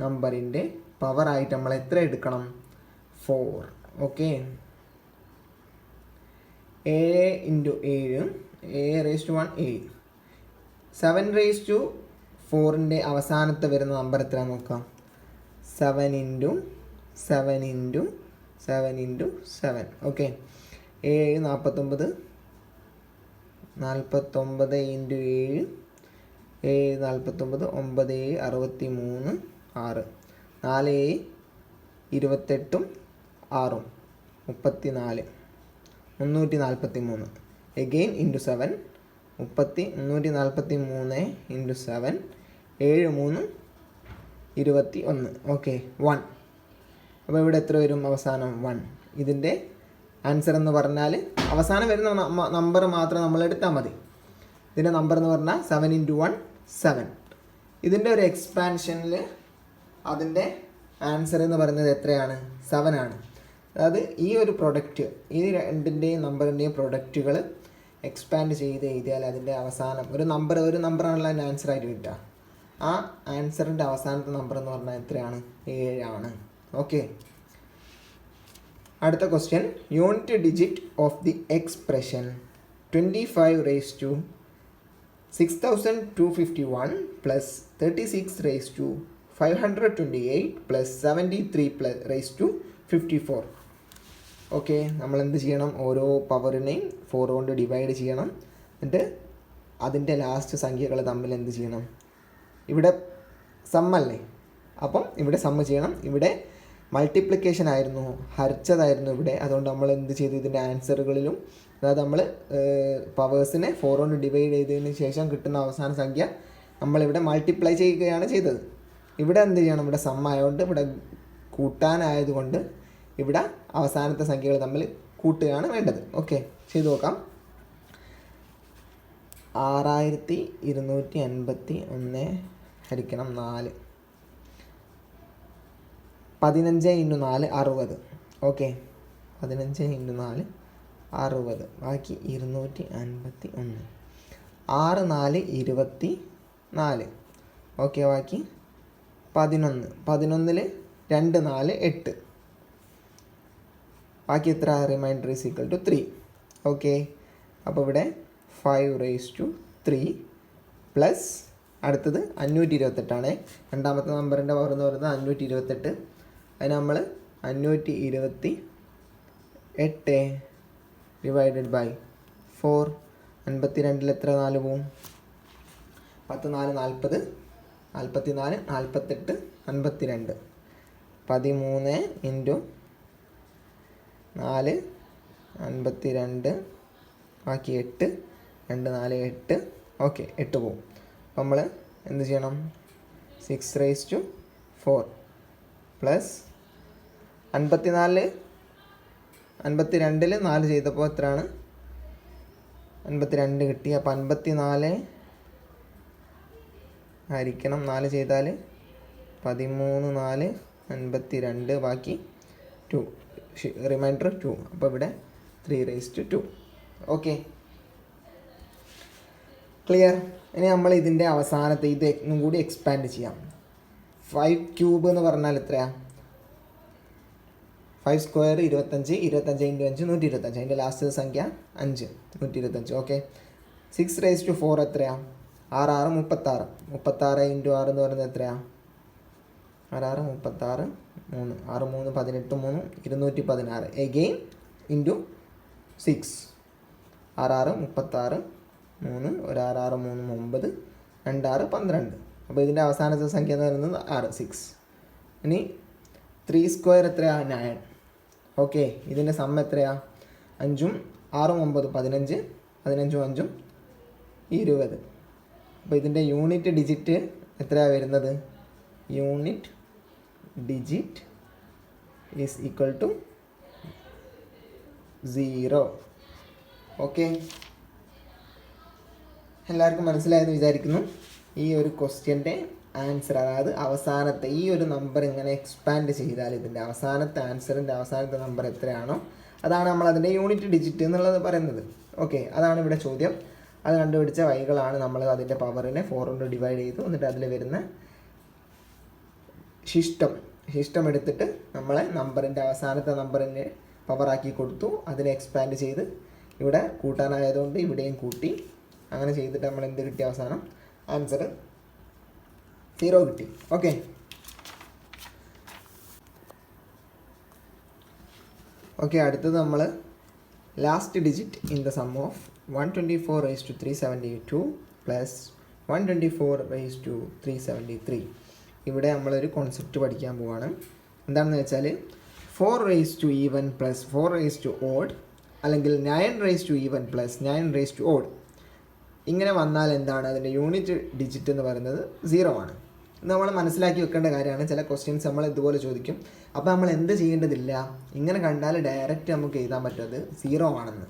നമ്പറിൻ്റെ പവറായിട്ട് നമ്മൾ എത്ര എടുക്കണം? 4. Okay, 7 × 7 7 raised to 1 7. 7 raised to 4ൻ്റെ അവസാനത്തെ വരുന്ന നമ്പർ എത്രയാണെന്ന് നോക്കാം. 7 × 7 × 7 × 7. ഓക്കെ, 7 49. 49 × 7 49. 9 63. 6 4 28. 6 34. 343. Again into 7. 343 × 7. 7 3 21. ഓക്കെ, 1. അപ്പോൾ ഇവിടെ എത്ര വരും? അവസാനം 1. ഇതിൻ്റെ ആൻസർ എന്ന് പറഞ്ഞാൽ അവസാനം വരുന്ന നമ്പർ മാത്രം നമ്മൾ എടുത്താൽ മതി. ഇതിൻ്റെ നമ്പർ എന്ന് പറഞ്ഞാൽ 7 × 1 7. ഇതിൻ്റെ ഒരു എക്സ്പാൻഷനിൽ അതിൻ്റെ ആൻസർ എന്ന് പറയുന്നത് എത്രയാണ്? 7 ആണ്. അതായത് ഈ ഒരു പ്രൊഡക്റ്റ്, ഈ രണ്ടിൻ്റെയും നമ്പറിൻ്റെയും പ്രൊഡക്റ്റുകൾ എക്സ്പാൻഡ് ചെയ്ത് എഴുതിയാൽ അതിൻ്റെ അവസാനം ഒരു നമ്പറാണല്ലോ അതിൻ്റെ ആൻസറായിട്ട് കിട്ടുക. ആ ആൻസറിൻ്റെ അവസാനത്തെ നമ്പർ എന്ന് പറഞ്ഞാൽ എത്രയാണ്? 7 ആണ്. ഓക്കെ, അടുത്ത question. Unit digit of the expression 25^6251 + 36^528 + 73^54. Okay, നമ്മൾ എന്ത് ചെയ്യണം? ഓരോ പവറിനെയും 4 കൊണ്ട് ഡിവൈഡ് ചെയ്യണം. എന്നിട്ട് അതിൻ്റെ ലാസ്റ്റ് സംഖ്യകൾ തമ്മിൽ എന്ത് ചെയ്യണം? ഇവിടെ സമ്മല്ലേ, അപ്പം ഇവിടെ സമ്മ് ചെയ്യണം. ഇവിടെ മൾട്ടിപ്ലിക്കേഷൻ ആയിരുന്നു, ഹരിച്ചതായിരുന്നു ഇവിടെ. അതുകൊണ്ട് നമ്മൾ എന്ത് ചെയ്തു? ഇതിൻ്റെ ആൻസറുകളിലും, അതായത് നമ്മൾ പവേഴ്സിനെ 4 കൊണ്ട് ഡിവൈഡ് ചെയ്തതിന് ശേഷം കിട്ടുന്ന അവസാന സംഖ്യ നമ്മളിവിടെ മൾട്ടിപ്ലൈ ചെയ്യുകയാണ് ചെയ്തത്. ഇവിടെ എന്ത് ചെയ്യണം? ഇവിടെ സമ്മായതുകൊണ്ട്, ഇവിടെ കൂട്ടാനായതുകൊണ്ട് ഇവിടെ അവസാനത്തെ സംഖ്യകൾ തമ്മിൽ കൂട്ടുകയാണ് വേണ്ടത്. ഓക്കെ, ചെയ്തു നോക്കാം. 6251 ഹരിക്കണം 4. 15 × 4 60. ഓക്കെ, 15 × 4 60. ബാക്കി 251. 6 4 24. ഓക്കെ, ബാക്കി 11. 11ൽ 2 4 8. ബാക്കി എത്ര? Remainder is equal to 3. Okay, അപ്പോൾ ഇവിടെ 5^3 പ്ലസ് അടുത്തത് 528 രണ്ടാമത്തെ നമ്പറിൻ്റെ പവർ എന്ന് പറയുന്നത് 528. അതിന് നമ്മൾ 528 ഡിവൈഡഡ് ബൈ 4. 52ൽ എത്ര 4 പോവും? 10 4 40. 44 48 52. 13 × 4 52. ബാക്കി 8. 2 4 8. ഓക്കെ, 8 പോവും. അപ്പോൾ നമ്മൾ എന്ത് ചെയ്യണം? 6^4 പ്ലസ് 52ൽ 4 ചെയ്തപ്പോൾ എത്രയാണ്? 52 കിട്ടി. അപ്പോൾ 54 ഹരിക്കണം 4 ചെയ്താൽ 13 4 52. ബാക്കി 2, റിമൈൻഡർ 2. അപ്പോൾ ഇവിടെ 3^2. Okay, clear. ഇനി നമ്മൾ ഇതിൻ്റെ അവസാനത്തെ ഇതും കൂടി എക്സ്പാൻഡ് ചെയ്യാം. 5³ എന്ന് പറഞ്ഞാൽ എത്രയാണ്? 5² 25. 25 × 5 125. അതിൻ്റെ ലാസ്റ്റ് സംഖ്യ 5 125. ഓക്കെ, 6^4 എത്രയാണ്? 6 6 36. 36 × 6 എന്ന് പറയുന്നത് എത്രയാണ്? 6 6 36 3. 6 3 18 3 216. Again into 6. 6 6 36 3. 1 6 6 3 9. 2 6 12. അപ്പോൾ ഇതിൻ്റെ അവസാനത്തെ സംഖ്യ എന്ന് പറയുന്നത് 6 6. ഇനി 3² എത്രയാണ്? 9. ഓക്കെ, ഇതിൻ്റെ സമ്മ എത്രയാണ്? 5ഉം 6ഉം 9 15. 15ഉം 5ഉം 20. അപ്പോൾ ഇതിൻ്റെ യൂണിറ്റ് ഡിജിറ്റ് എത്രയാണ് വരുന്നത്? Unit digit is equal to 0. Okay, എല്ലാവർക്കും മനസ്സിലായെന്ന് വിചാരിക്കുന്നു. ഈ ഒരു ക്വസ്റ്റ്യൻ്റെ ആൻസർ, അതായത് അവസാനത്തെ ഈ ഒരു നമ്പർ ഇങ്ങനെ എക്സ്പാൻഡ് ചെയ്താൽ ഇതിൻ്റെ അവസാനത്തെ ആൻസറിൻ്റെ അവസാനത്തെ നമ്പർ എത്രയാണോ അതാണ് നമ്മൾ അതിൻ്റെ യൂണിറ്റ് ഡിജിറ്റ് എന്നുള്ളത് പറയുന്നത്. ഓക്കെ, അതാണ് ഇവിടെ ചോദ്യം. അത് കണ്ടുപിടിച്ച വഴികളാണ് നമ്മൾ അതിൻ്റെ പവറിനെ 4 കൊണ്ട് ഡിവൈഡ് ചെയ്തു. എന്നിട്ട് അതിൽ വരുന്ന ശിഷ്ടം എടുത്തിട്ട് നമ്മളെ നമ്പറിൻ്റെ അവസാനത്തെ നമ്പറിനെ പവറാക്കി കൊടുത്തു. അതിനെ എക്സ്പാൻഡ് ചെയ്ത് ഇവിടെ കൂട്ടാനായതുകൊണ്ട് ഇവിടെയും കൂട്ടി. അങ്ങനെ ചെയ്തിട്ട് നമ്മൾ എന്ത് കിട്ടി? അവസാനം ആൻസർ 0 കിട്ടി. ഓക്കെ, അടുത്തത് നമ്മൾ last digit in the sum of 124^372 plus 124^373. ഇവിടെ നമ്മളൊരു കോൺസെപ്റ്റ് പഠിക്കാൻ പോവാണ്. എന്താണെന്ന് വെച്ചാൽ 4^even പ്ലസ് 4^odd അല്ലെങ്കിൽ 9^even പ്ലസ് 9^odd ഇങ്ങനെ വന്നാൽ എന്താണ്? അതിൻ്റെ യൂണിറ്റ് ഡിജിറ്റ് എന്ന് പറയുന്നത് 0 ആണ്. നമ്മൾ മനസ്സിലാക്കി വെക്കേണ്ട കാര്യമാണ്. ചില ക്വസ്റ്റ്യൻസ് നമ്മൾ ഇതുപോലെ ചോദിക്കും. അപ്പോൾ നമ്മൾ എന്ത് ചെയ്യേണ്ടതില്ല, ഇങ്ങനെ കണ്ടാൽ ഡയറക്റ്റ് നമുക്ക് എഴുതാൻ പറ്റും അത് 0 ആണെന്ന്.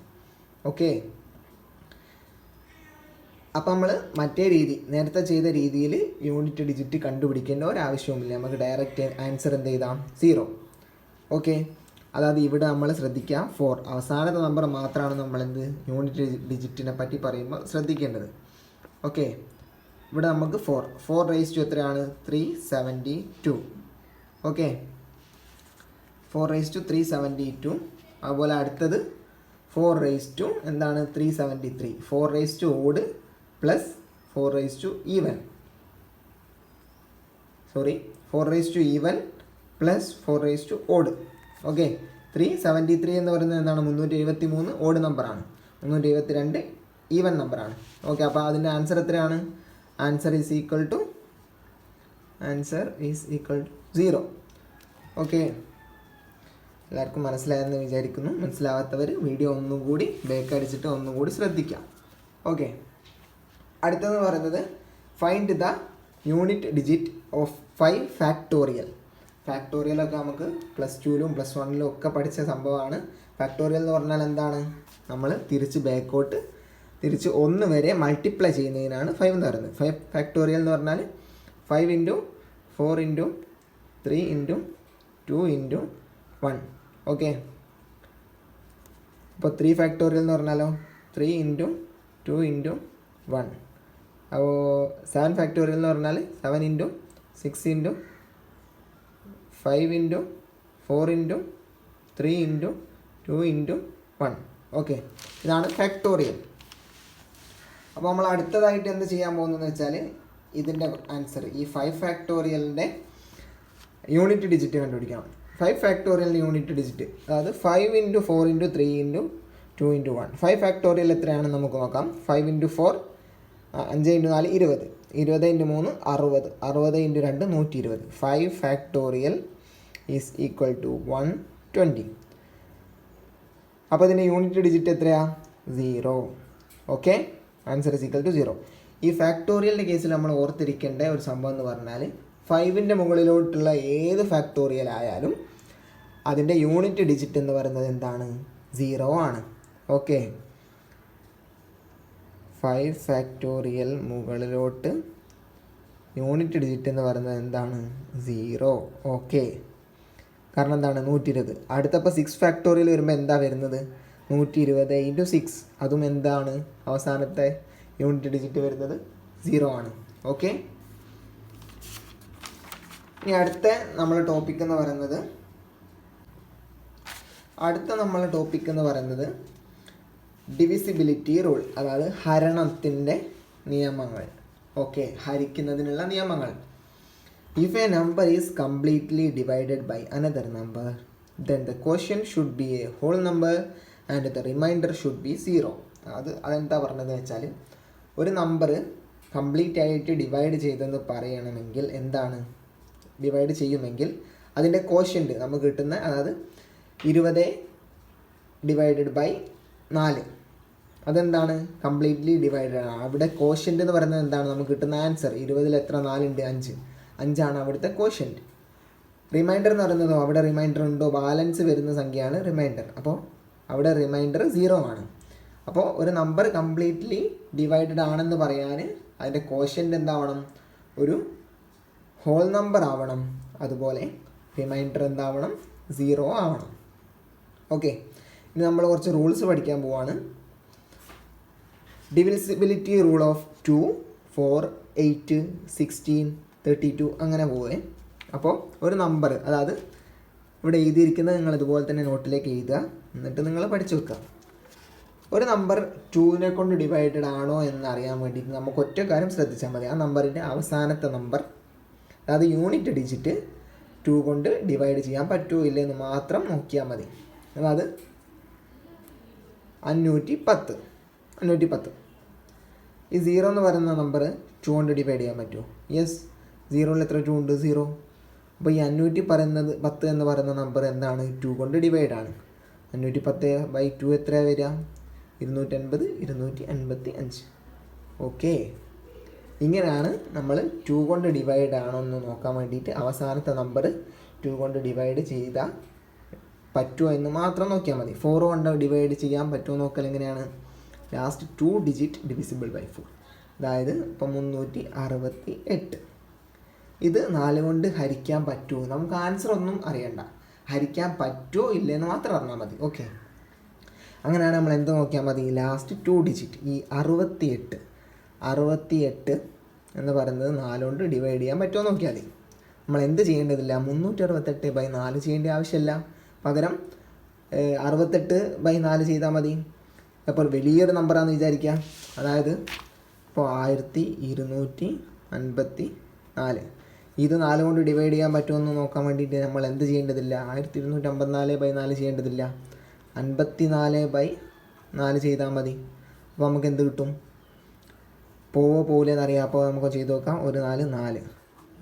ഓക്കെ, അപ്പോൾ നമ്മൾ മറ്റേ രീതി, നേരത്തെ ചെയ്ത രീതിയിൽ യൂണിറ്റ് ഡിജിറ്റ് കണ്ടുപിടിക്കേണ്ട ഒരാവശ്യവുമില്ല. നമുക്ക് ഡയറക്റ്റ് ആൻസർ എന്ത് ചെയ്താം, 0. ഓക്കെ, അതായത് ഇവിടെ നമ്മൾ ശ്രദ്ധിക്കുക, 4 അവസാനത്തെ നമ്പർ മാത്രമാണ് നമ്മളെന്ത് യൂണിറ്റ് ഡിജിറ്റിനെ പറ്റി പറയുമ്പോൾ ശ്രദ്ധിക്കേണ്ടത്. ഓക്കെ, ഇവിടെ നമുക്ക് 4 റേസ് ടു എത്രയാണ്, 372. Okay, 4 raised to 372. അതുപോലെ അടുത്തത് 4 റേസ് ടു എന്താണ്, 373. 4 raised to odd plus 4 raised to even, 4 raised to even plus 4 raised to odd. Okay, 373 എന്ന് പറയുന്നത് എന്താണ്, 373 ഓഡ് നമ്പറാണ്, 372 ഈവൻ നമ്പറാണ്. ഓക്കെ, അപ്പോൾ അതിൻ്റെ ആൻസർ എത്രയാണ്, answer is equal to 0. Okay, എല്ലാവർക്കും മനസ്സിലായെന്ന് വിചാരിക്കുന്നു. മനസ്സിലാവാത്തവർ വീഡിയോ ഒന്നുകൂടി ബേക്ക് അടിച്ചിട്ട് ഒന്നുകൂടി ശ്രദ്ധിക്കാം. ഓക്കെ, അടുത്തതെന്ന് പറയുന്നത് find the unit digit of 5 factorial. ഫാക്ടോറിയലൊക്കെ നമുക്ക് +2-ലും +1-ലും ഒക്കെ പഠിച്ച സംഭവമാണ്. ഫാക്ടോറിയൽ എന്ന് പറഞ്ഞാൽ എന്താണ്, നമ്മൾ തിരിച്ച് 1 വരെ മൾട്ടിപ്ലൈ ചെയ്യുന്നതിനാണ് 5 എന്ന് പറയുന്നത്. 5 ഫാക്ടോറിയൽ എന്ന് പറഞ്ഞാൽ 5 × 4 × 3 × 2 × 1. ഓക്കെ, അപ്പോൾ 3 ഫാക്ടോറിയൽ എന്ന് പറഞ്ഞാലോ 3 × 2 × 1. അപ്പോൾ 7 ഫാക്ടോറിയൽ എന്ന് പറഞ്ഞാൽ 7 × 6 × 5 × 4 × 3 × 2 × 1. ഓക്കെ, ഇതാണ് ഫാക്ടോറിയൽ. അപ്പോൾ നമ്മൾ അടുത്തതായിട്ട് എന്ത് ചെയ്യാൻ പോകുന്നതെന്ന് വെച്ചാൽ ഇതിൻ്റെ ആൻസർ, ഈ 5 ഫാക്ടോറിയലിൻ്റെ യൂണിറ്റ് ഡിജിറ്റ് കണ്ടുപിടിക്കണം. 5 ഫാക്ടോറിയലിൻ്റെ യൂണിറ്റ് ഡിജിറ്റ്, അതായത് 5 × 4 × 3 × 2 × 1. 5 ഫാക്ടോറിയൽ എത്രയാണെന്ന് നമുക്ക് നോക്കാം. 5 × 4 5 × 4 20, 20 × 3 60, 60 × 2 120. 5 ഫാക്ടോറിയൽ ഈസ് ഈക്വൽ ടു 120. അപ്പോൾ ഇതിൻ്റെ യൂണിറ്റ് ഡിജിറ്റ് എത്രയാണ്, 0. Okay, answer is equal to 0. ഈ ഫാക്ടോറിയലിൻ്റെ കേസിൽ നമ്മൾ ഓർത്തിരിക്കേണ്ട ഒരു സംഭവം എന്ന് പറഞ്ഞാൽ 5ൻ്റെ മുകളിലോട്ടുള്ള ഏത് ഫാക്ടോറിയൽ ആയാലും അതിൻ്റെ യൂണിറ്റ് ഡിജിറ്റ് എന്ന് പറയുന്നത് എന്താണ്, 0 ആണ്. ഓക്കെ, 5 ഫാക്ടോറിയൽ മുകളിലോട്ട് യൂണിറ്റ് ഡിജിറ്റ് എന്ന് പറയുന്നത് എന്താണ്, 0. ഓക്കെ, കാരണം എന്താണ്, 120. അടുത്തപ്പോൾ 6 ഫാക്ടോറിയൽ വരുമ്പോൾ എന്താ വരുന്നത്, 120 × 6. അതും എന്താണ്, അവസാനത്തെ യൂണിറ്റ് ഡിജിറ്റ് വരുന്നത് 0 ആണ്. ഓക്കെ, ഇനി അടുത്ത നമ്മളെ ടോപ്പിക് എന്ന് പറയുന്നത് ഡിവിസിബിലിറ്റി റൂൾ, അതായത് ഹരണത്തിൻ്റെ നിയമങ്ങൾ. ഓക്കെ, ഹരിക്കുന്നതിനുള്ള നിയമങ്ങൾ. If a number is completely divided by another number then the quotient should be a whole number and the remainder should be 0. അതെന്താ പറഞ്ഞതെന്ന് വെച്ചാൽ, ഒരു നമ്പർ കംപ്ലീറ്റ് ആയിട്ട് ഡിവൈഡ് ചെയ്തെന്ന് പറയണമെങ്കിൽ എന്താണ്, ഡിവൈഡ് ചെയ്യുമെങ്കിൽ അതിൻ്റെ ക്വോഷ്യന്റ് നമുക്ക് കിട്ടുന്ന, അതായത് 20 ഡിവൈഡഡ് ബൈ 4, അതെന്താണ്, കംപ്ലീറ്റ്ലി ഡിവൈഡഡ് ആണ്. അവിടെ ക്വോഷ്യന്റ് എന്ന് പറയുന്നത് എന്താണ്, നമുക്ക് കിട്ടുന്ന ആൻസർ 20-ൽ എത്ര 4 ഉണ്ട്, 5 ആണ് അവിടുത്തെ ക്വോഷ്യന്റ്. റിമൈൻഡർ എന്ന് പറയുന്നതോ, അവിടെ റിമൈൻഡർ ഉണ്ടോ, ബാലൻസ് വരുന്ന സംഖ്യയാണ് റിമൈൻഡർ. അപ്പോൾ അവിടെ റിമൈൻഡർ 0 ആണ്. അപ്പോൾ ഒരു നമ്പർ കംപ്ലീറ്റ്ലി ഡിവൈഡഡ് ആണെന്ന് പറയാൻ അതിൻ്റെ ക്വോഷ്യന്റ് എന്താവണം, ഒരു ഹോൾ നമ്പർ ആവണം. അതുപോലെ റിമൈൻഡർ എന്താവണം, 0 ആവണം. ഓക്കെ, ഇനി നമ്മൾ കുറച്ച് റൂൾസ് പഠിക്കാൻ പോവാണ്. ഡിവിസിബിലിറ്റി റൂൾ ഓഫ് 2, 4, 8, 16, 32 അങ്ങനെ പോവേ. അപ്പോൾ ഒരു നമ്പർ, അതായത് ഇവിടെ എഴുതിയിരിക്കുന്നത് നിങ്ങൾ ഇതുപോലെ തന്നെ നോട്ടിലേക്ക് എഴുതുക, എന്നിട്ട് നിങ്ങൾ പഠിച്ചു വെക്കുക. ഒരു നമ്പർ 2നെ കൊണ്ട് ഡിവൈഡഡ് ആണോ എന്നറിയാൻ വേണ്ടിയിട്ട് നമുക്ക് ഒറ്റ കാര്യം ശ്രദ്ധിച്ചാൽ മതി. ആ നമ്പറിൻ്റെ അവസാനത്തെ നമ്പർ, അതായത് യൂണിറ്റ് ഡിജിറ്റ് 2 കൊണ്ട് ഡിവൈഡ് ചെയ്യാൻ പറ്റുമോ ഇല്ലെന്ന് മാത്രം നോക്കിയാൽ മതി. അതായത് 510. ഈ 0 എന്ന് പറയുന്ന നമ്പർ 2 കൊണ്ട് ഡിവൈഡ് ചെയ്യാൻ പറ്റുമോ? യെസ്, 0ൽ എത്ര 2 ഉണ്ട്, 0. അപ്പോൾ ഈ 510 എന്ന് പറയുന്ന നമ്പർ എന്താണ്, 2 കൊണ്ട് ഡിവൈഡ് ആണ്. 510/2 എത്രയാണ് വരിക, 250, 255. ഓക്കെ, ഇങ്ങനെയാണ് നമ്മൾ 2 കൊണ്ട് ഡിവൈഡ് ആണോ എന്ന് നോക്കാൻ വേണ്ടിയിട്ട് അവസാനത്തെ നമ്പർ 2 കൊണ്ട് ഡിവൈഡ് ചെയ്താൽ പറ്റുമോ എന്ന് മാത്രം നോക്കിയാൽ മതി. 4 കൊണ്ട് ഡിവൈഡ് ചെയ്യാൻ പറ്റുമോ നോക്കൽ എങ്ങനെയാണ്? ലാസ്റ്റ് 2 ഡിജിറ്റ് ഡിവിസിബിൾ ബൈ 4, അതായത് ഇപ്പം 368. ഇത് 4 കൊണ്ട് ഹരിക്കാൻ പറ്റുമോ? നമുക്ക് ആൻസർ ഒന്നും അറിയണ്ട, ഹരിക്കാൻ പറ്റുമോ ഇല്ലെന്ന് മാത്രം അറിഞ്ഞാൽ മതി. ഓക്കെ, അങ്ങനെയാണ് നമ്മൾ എന്ത് നോക്കിയാൽ മതി? ലാസ്റ്റ് 2 ഡിജിറ്റ് ഈ 68 എന്ന് പറയുന്നത് 4 കൊണ്ട് ഡിവൈഡ് ചെയ്യാൻ പറ്റുമോ നോക്കിയാൽ മതി. നമ്മൾ എന്ത് ചെയ്യേണ്ടതില്ല, 368/4 ചെയ്യേണ്ട ആവശ്യമില്ല, പകരം 68/4 ചെയ്താൽ മതി. അപ്പോൾ വലിയൊരു നമ്പറാണെന്ന് വിചാരിക്കുക, അതായത് ഇപ്പോൾ 1254. ഇത് 4 കൊണ്ട് ഡിവൈഡ് ചെയ്യാൻ പറ്റുമെന്ന് നോക്കാൻ വേണ്ടിയിട്ട് നമ്മൾ എന്ത് ചെയ്യേണ്ടതില്ല, 1254/4 ചെയ്യേണ്ടതില്ല, 54/4 ചെയ്താൽ മതി. അപ്പോൾ നമുക്ക് എന്ത് കിട്ടും? പോലെന്നറിയാം. അപ്പോൾ നമുക്ക് ചെയ്ത് നോക്കാം. 1 4 4.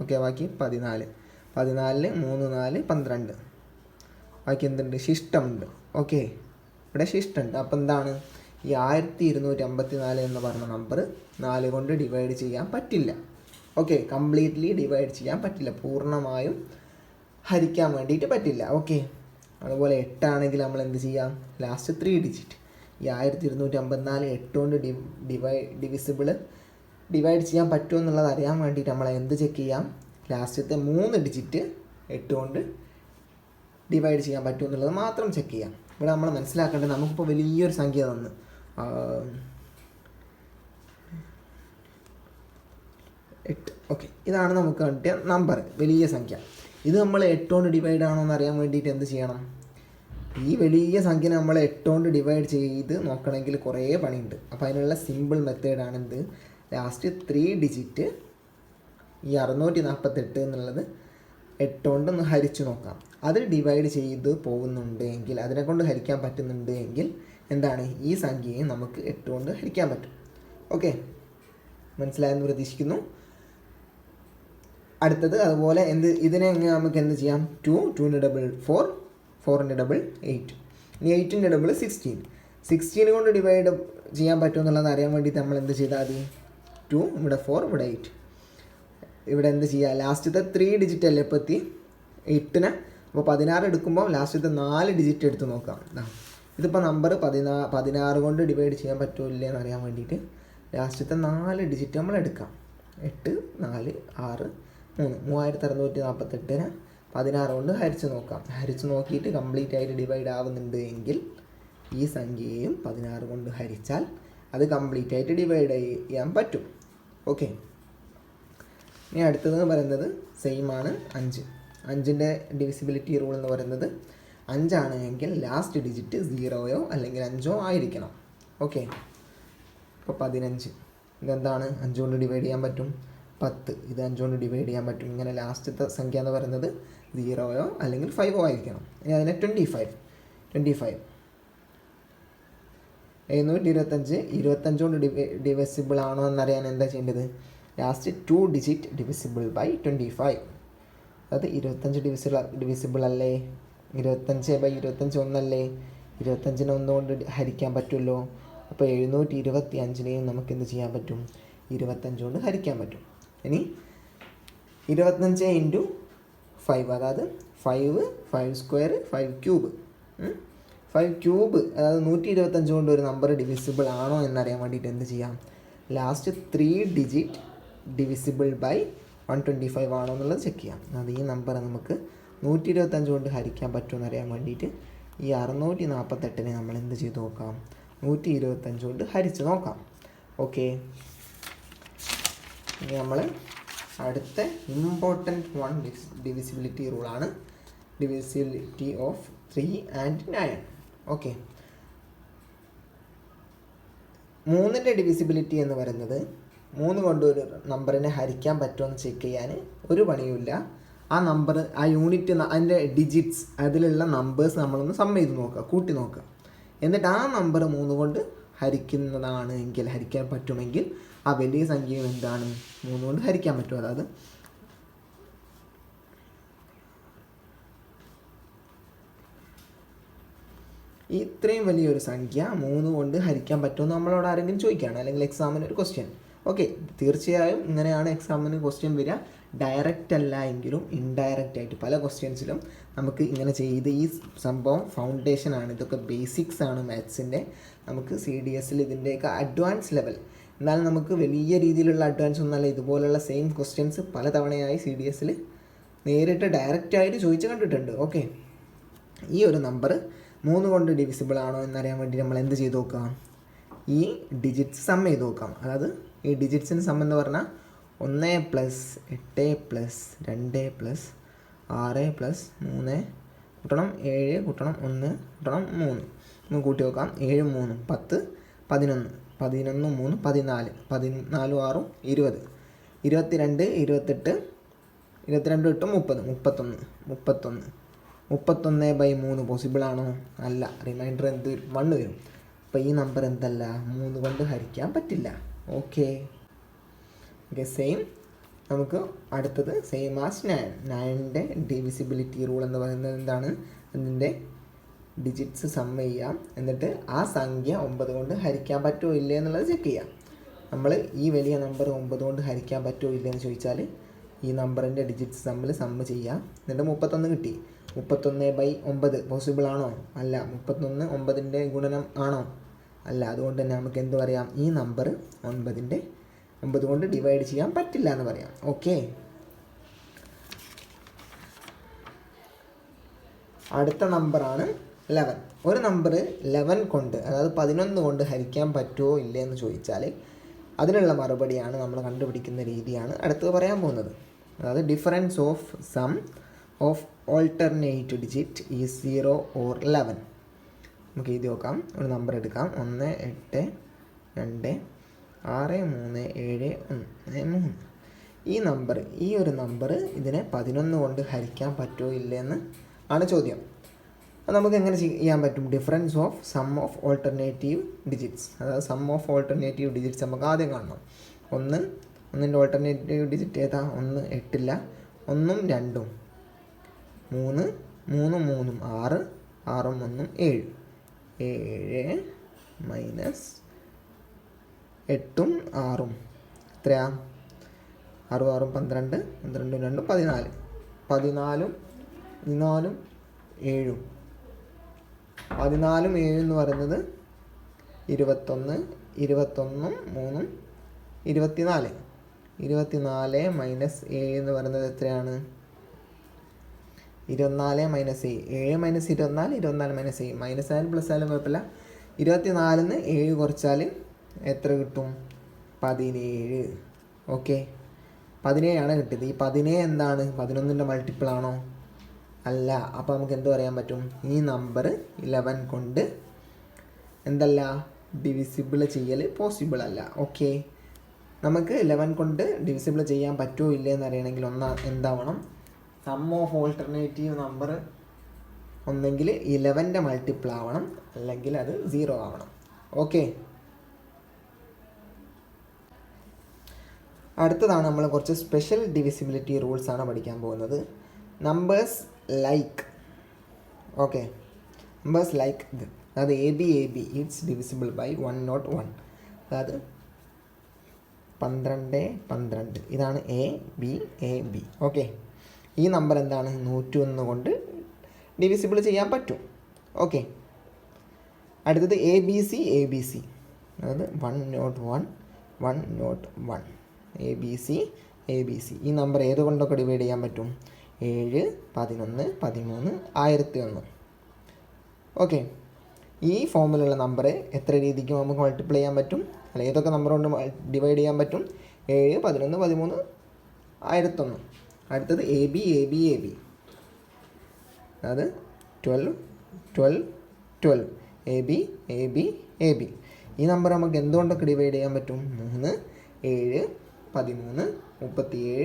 ഓക്കെ, ബാക്കി 14. 14 3 4 12. ബാക്കി എന്തുണ്ട്? ശിഷ്ടമുണ്ട്. ഓക്കെ, ഇവിടെ ശിഷ്ടമുണ്ട്. അപ്പോൾ എന്താണ്? ഈ 1254 എന്ന് പറഞ്ഞ നമ്പർ 4 കൊണ്ട് ഡിവൈഡ് ചെയ്യാൻ പറ്റില്ല. ഓക്കെ, കംപ്ലീറ്റ്ലി ഡിവൈഡ് ചെയ്യാൻ പറ്റില്ല, പൂർണ്ണമായും ഹരിക്കാൻ വേണ്ടിയിട്ട് പറ്റില്ല. ഓക്കെ, അതുപോലെ 8 ആണെങ്കിൽ നമ്മൾ എന്ത് ചെയ്യാം? ലാസ്റ്റ് 3 ഡിജിറ്റ് ഈ 1254 8 കൊണ്ട് ഡിവൈഡ് ചെയ്യാൻ പറ്റുമോ എന്നുള്ളത് അറിയാൻ വേണ്ടിയിട്ട് നമ്മൾ എന്ത് ചെക്ക് ചെയ്യാം? ലാസ്റ്റത്തെ 3 ഡിജിറ്റ് 8 കൊണ്ട് ഡിവൈഡ് ചെയ്യാൻ പറ്റുമോ എന്നുള്ളത് മാത്രം ചെക്ക് ചെയ്യാം. ഇവിടെ നമ്മൾ മനസ്സിലാക്കേണ്ടത്, നമുക്കിപ്പോൾ വലിയൊരു സംഖ്യ തന്നു 8. ഓക്കെ, ഇതാണ് നമുക്ക് കിട്ടിയ നമ്പർ, വലിയ സംഖ്യ. ഇത് നമ്മൾ 8 കൊണ്ട് ഡിവൈഡ് ആണോ എന്ന് അറിയാൻ വേണ്ടിയിട്ട് എന്ത് ചെയ്യണം? ഈ വലിയ സംഖ്യ നമ്മൾ 8 കൊണ്ട് ഡിവൈഡ് ചെയ്ത് നോക്കണമെങ്കിൽ കുറേ പണിയുണ്ട്. അപ്പോൾ അതിനുള്ള സിമ്പിൾ മെത്തേഡാണ് എന്ത്? ലാസ്റ്റ് 3 ഡിജിറ്റ് ഈ 648 എന്നുള്ളത് 8 കൊണ്ട് ഒന്ന് ഹരിച്ചു നോക്കാം. അത് ഡിവൈഡ് ചെയ്ത് പോകുന്നുണ്ട് എങ്കിൽ, അതിനെ കൊണ്ട് ഹരിക്കാൻ പറ്റുന്നുണ്ട് എങ്കിൽ എന്താണ്? ഈ സംഖ്യയെ നമുക്ക് 8 കൊണ്ട് ഹരിക്കാൻ പറ്റും. ഓക്കെ, മനസ്സിലായെന്ന് പ്രതീക്ഷിക്കുന്നു. അടുത്തത് അതുപോലെ ഇതിനെ നമുക്ക് എന്ത് ചെയ്യാം? 2 × 4, 4 × 8. ഇനി 8 × 16 കൊണ്ട് ഡിവൈഡ് ചെയ്യാൻ പറ്റുമെന്നുള്ളത് അറിയാൻ വേണ്ടിയിട്ട് നമ്മൾ എന്ത് ചെയ്താൽ മതി? 2 ഇവിടെ 4 ഇവിടെ 8. ഇവിടെ എന്ത് ചെയ്യുക? ലാസ്റ്റത്തെ 3 ഡിജിറ്റ് അല്ലേ ഇപ്പോൾ എത്തി 8ന്. അപ്പോൾ 16 എടുക്കുമ്പോൾ ലാസ്റ്റത്തെ 4 ഡിജിറ്റ് എടുത്ത് നോക്കാം. ഇതിപ്പോൾ നമ്പർ 16 കൊണ്ട് ഡിവൈഡ് ചെയ്യാൻ പറ്റുമോ ഇല്ലേ എന്ന് അറിയാൻ വേണ്ടിയിട്ട് ലാസ്റ്റത്തെ 4 ഡിജിറ്റ് നമ്മൾ എടുക്കാം. 8 4 6 3 3648ന് 16 കൊണ്ട് ഹരിച്ച് നോക്കാം. ഹരിച്ച് നോക്കിയിട്ട് കംപ്ലീറ്റ് ആയിട്ട് ഡിവൈഡ് ആവുന്നുണ്ട് എങ്കിൽ ഈ സംഖ്യയെയും 16 കൊണ്ട് ഹരിച്ചാൽ അത് കംപ്ലീറ്റ് ആയിട്ട് ഡിവൈഡ് ചെയ്യാൻ പറ്റും. ഓക്കെ, ഇനി അടുത്തതെന്ന് പറയുന്നത് സെയിം ആണ് 5. 5ൻ്റെ ഡിവിസിബിലിറ്റി റൂൾ എന്ന് പറയുന്നത് 5 ആണ് എങ്കിൽ ലാസ്റ്റ് ഡിജിറ്റ് 0 അല്ലെങ്കിൽ 5 ആയിരിക്കണം. ഓക്കെ, ഇപ്പോൾ 15 ഇതെന്താണ്? 5 കൊണ്ട് ഡിവൈഡ് ചെയ്യാൻ പറ്റും. 10 ഇത് 5 കൊണ്ട് ഡിവൈഡ് ചെയ്യാൻ പറ്റും. ഇങ്ങനെ ലാസ്റ്റത്തെ സംഖ്യ എന്ന് പറയുന്നത് 0 അല്ലെങ്കിൽ 5 ആയിരിക്കണം. ഇനി അതിനെ 25 725 കൊണ്ട് ഡിവിസിബിൾ ആണോ എന്നറിയാൻ എന്താ ചെയ്യേണ്ടത്? ലാസ്റ്റ് 2 ഡിജിറ്റ് ഡിവിസിബിൾ ബൈ 25, അതായത് 25 ഡിവിസിബിൾ അല്ലേ? 25/25 ഒന്നല്ലേ? 25നെ 1 കൊണ്ട് ഹരിക്കാൻ പറ്റുമല്ലോ. അപ്പോൾ 725നെയും നമുക്ക് എന്ത് ചെയ്യാൻ പറ്റും? 25 കൊണ്ട് ഹരിക്കാൻ പറ്റും. ഇനി 25 × 5, അതായത് 5 5² 5 ക്യൂബ് 5 ക്യൂബ്, അതായത് 125 കൊണ്ട് ഒരു നമ്പർ ഡിവിസിബിൾ ആണോ എന്നറിയാൻ വേണ്ടിയിട്ട് എന്ത് ചെയ്യാം? ലാസ്റ്റ് 3 ഡിജിറ്റ് ഡിവിസിബിൾ ബൈ 125 ആണോ എന്നുള്ളത് ചെക്ക് ചെയ്യാം. അത് ഈ നമ്പർ നമുക്ക് 125 കൊണ്ട് ഹരിക്കാൻ പറ്റുമെന്ന് അറിയാൻ വേണ്ടിയിട്ട് ഈ 648നെ നമ്മൾ എന്ത് ചെയ്ത് നോക്കാം? 125 കൊണ്ട് ഹരിച്ച് നോക്കാം. ഓക്കെ, ഇനി നമ്മൾ അടുത്ത ഇമ്പോർട്ടൻറ്റ് ഡിവിസിബിലിറ്റി റൂളാണ് ഡിവിസിബിലിറ്റി ഓഫ് 3 and 9. ഓക്കെ, 3ൻ്റെ ഡിവിസിബിലിറ്റി എന്ന് പറയുന്നത് 3 കൊണ്ട് ഒരു നമ്പറിനെ ഹരിക്കാൻ പറ്റുമെന്ന് ചെക്ക് ചെയ്യാൻ ഒരു പണിയുമില്ല. ആ നമ്പർ, ആ യൂണിറ്റ്, അതിൻ്റെ ഡിജിറ്റ്സ്, അതിലുള്ള നമ്പേഴ്സ് നമ്മളൊന്ന് സം ചെയ്ത് നോക്കുക, കൂട്ടി നോക്കുക. എന്നിട്ട് ആ നമ്പർ 3 കൊണ്ട് ഹരിക്കുന്നതാണ് എങ്കിൽ, ഹരിക്കാൻ പറ്റുമെങ്കിൽ ആ വലിയ സംഖ്യയും എന്താണ്? 3 കൊണ്ട് ഹരിക്കാൻ പറ്റും. അതായത് ഇത്രയും വലിയൊരു സംഖ്യ 3 കൊണ്ട് ഹരിക്കാൻ പറ്റുമെന്ന് നമ്മളോട് ആരെങ്കിലും ചോദിക്കുകയാണ്, അല്ലെങ്കിൽ എക്സാമിന് ഒരു ക്വസ്റ്റ്യൻ. ഓക്കെ, തീർച്ചയായും ഇങ്ങനെയാണ് എക്സാമിന് ക്വസ്റ്റ്യൻ വരിക. ഡയറക്റ്റ് അല്ല എങ്കിലും ഇൻഡയറക്റ്റ് ആയിട്ട് പല ക്വസ്റ്റ്യൻസിലും നമുക്ക് ഇങ്ങനെ ചെയ്ത് ഈ സംഭവം ഫൗണ്ടേഷൻ ആണ്, ഇതൊക്കെ ബേസിക്സ് ആണ് മാത്സിൻ്റെ. നമുക്ക് CDSൽ ഇതിൻ്റെയൊക്കെ അഡ്വാൻസ് ലെവൽ, എന്നാലും നമുക്ക് വലിയ രീതിയിലുള്ള അഡ്വാൻസ് ഒന്നല്ല, ഇതുപോലുള്ള സെയിം ക്വസ്റ്റ്യൻസ് പലതവണയായി CDSൽ നേരിട്ട് ഡയറക്റ്റായിട്ട് ചോദിച്ച് കണ്ടിട്ടുണ്ട്. ഓക്കെ, ഈ ഒരു നമ്പർ 3 കൊണ്ട് ഡിവിസിബിൾ ആണോ എന്നറിയാൻ വേണ്ടി നമ്മൾ എന്ത് ചെയ്ത് നോക്കാം, ഈ ഡിജിറ്റ്സ് സം ചെയ്ത് നോക്കാം. അതായത് ഈ ഡിജിറ്റ്സിന് സം എന്ന് പറഞ്ഞാൽ 1 + 8 + 2 + 6 + 3 കൂട്ടണം 7 കൂട്ടണം 1 കൂട്ടണം 3. നമുക്ക് കൂട്ടി നോക്കാം. 7 3 10 11 11 3 14 14 6 20 22 28 22 8 30 31 31/3 പോസിബിൾ ആണോ? അല്ല. റിമൈൻഡർ എന്ത് 1 വരും. അപ്പോൾ ഈ നമ്പർ എന്തല്ല, 3 കൊണ്ട് ഹരിക്കാൻ പറ്റില്ല. Okay, same. നമുക്ക് അടുത്തത് സെയിം ആസ് 9ൻ്റെ ഡിവിസിബിലിറ്റി റൂൾ എന്ന് പറയുന്നത് എന്താണ്, അതിൻ്റെ ഡിജിറ്റ്സ് സം ചെയ്യാം, എന്നിട്ട് ആ സംഖ്യ 9 കൊണ്ട് ഹരിക്കാൻ പറ്റുമോ ഇല്ലേ എന്നുള്ളത് ചെക്ക് ചെയ്യാം. നമ്മൾ ഈ വലിയ നമ്പർ 9 കൊണ്ട് ഹരിക്കാൻ പറ്റുമോ ഇല്ലയെന്ന് ചോദിച്ചാൽ ഈ നമ്പറിൻ്റെ ഡിജിറ്റ്സ് തമ്മിൽ സമ്മ് ചെയ്യാം. എന്നിട്ട് 31 കിട്ടി. 31/9 പോസിബിൾ ആണോ? അല്ല. 31 9ൻ്റെ ഗുണനം ആണോ? അല്ല. അതുകൊണ്ട് തന്നെ നമുക്ക് എന്ത് പറയാം, ഈ നമ്പർ 9 കൊണ്ട് ഡിവൈഡ് ചെയ്യാൻ പറ്റില്ല എന്ന് പറയാം. ഓക്കെ, അടുത്ത നമ്പറാണ് 11. ഒരു നമ്പർ 11 കൊണ്ട്, അതായത് 11 കൊണ്ട് ഹരിക്കാൻ പറ്റുമോ ഇല്ലേ എന്ന് ചോദിച്ചാൽ അതിനുള്ള മറുപടിയാണ് നമ്മൾ കണ്ടുപിടിക്കുന്ന രീതിയാണ് അടുത്തത് പറയാൻ പോകുന്നത്. അതായത് difference of sum of alternate digit is 0 or 11. നമുക്ക് എഴുതി നോക്കാം. ഒരു നമ്പർ എടുക്കാം. 1 8 2 6 3 7 1 3. ഈ ഒരു നമ്പർ ഇതിനെ 11 കൊണ്ട് ഹരിക്കാൻ പറ്റുമോ ഇല്ലയെന്ന് ആണ് ചോദ്യം. അത് നമുക്ക് എങ്ങനെ ചെയ്യാൻ പറ്റും? Difference of sum of alternative digits, അതായത് സം ഓഫ് ഓൾട്ടർനേറ്റീവ് ഡിജിറ്റ്സ് നമുക്ക് ആദ്യം കാണണം. 1ൻ്റെ ഓൾട്ടർനേറ്റീവ് ഡിജിറ്റ് ഏതാ? 1 8 1 2 3 3 3 6 6 1 7 7 മൈനസ് 8 6 എത്രയാ? 6 6 12 12 2 14 14 14 7 14 7 എന്ന് പറയുന്നത് 21 21 3 24 24 മൈനസ് 7 എന്ന് പറയുന്നത് എത്രയാണ്? 24 മൈനസ് 7 മൈനസ് 24 24 മൈനസ് 7 മൈനസ് ആയാലും പ്ലസ് ആയാലും കുഴപ്പമില്ല. 24 7 കുറച്ചാൽ എത്ര കിട്ടും? 17. ഓക്കെ, 17 കിട്ടിയത്. ഈ 17 എന്താണ്? 11ൻ്റെ മൾട്ടിപ്പിൾ ആണോ? അല്ല. അപ്പോൾ നമുക്ക് എന്ത് പറയാൻ പറ്റും? ഈ നമ്പർ 11 കൊണ്ട് എന്തല്ല, ഡിവിസിബിൾ ചെയ്യൽ പോസിബിൾ അല്ല. ഓക്കെ, നമുക്ക് 11 കൊണ്ട് ഡിവിസിബിൾ ചെയ്യാൻ പറ്റുമോ ഇല്ലേ എന്ന് അറിയണമെങ്കിൽ എന്താവണം? സം ഓഫ് ഓൾട്ടർനേറ്റീവ് നമ്പർ ഒന്നെങ്കിൽ 11ൻ്റെ മൾട്ടിപ്പിൾ ആവണം, അല്ലെങ്കിൽ അത് 0 ആവണം. ഓക്കെ, അടുത്തതാണ് നമ്മൾ കുറച്ച് സ്പെഷ്യൽ ഡിവിസിബിലിറ്റി റൂൾസ് ആണ് പഠിക്കാൻ പോകുന്നത്. Numbers like, okay, numbers like ഇത്, അതായത് AB it's divisible by 1 not 1. അതായത് 12 12 ഇതാണ് AB. ഓക്കെ, ഈ നമ്പർ എന്താണ്? 101 കൊണ്ട് ഡിവിസിബിൾ ചെയ്യാൻ പറ്റും. ഓക്കെ, അടുത്തത് ABC അതായത് 1 not 1 1 not 1 ABC. ഈ നമ്പർ ഏത് കൊണ്ടൊക്കെ ഡിവൈഡ് ചെയ്യാൻ പറ്റും? 7 11 13 1001. ഓക്കെ, ഈ ഫോമിലുള്ള നമ്പർ എത്ര രീതിക്ക് നമുക്ക് മൾട്ടിപ്ലൈ ചെയ്യാൻ പറ്റും? അല്ല, ഏതൊക്കെ നമ്പർ കൊണ്ട് ഡിവൈഡ് ചെയ്യാൻ പറ്റും? 7 11 13 1001. അടുത്തത് AB അതായത് 12 12 12 AB. ഈ നമ്പർ നമുക്ക് എന്തുകൊണ്ടൊക്കെ ഡിവൈഡ് ചെയ്യാൻ പറ്റും? 3 7 13 37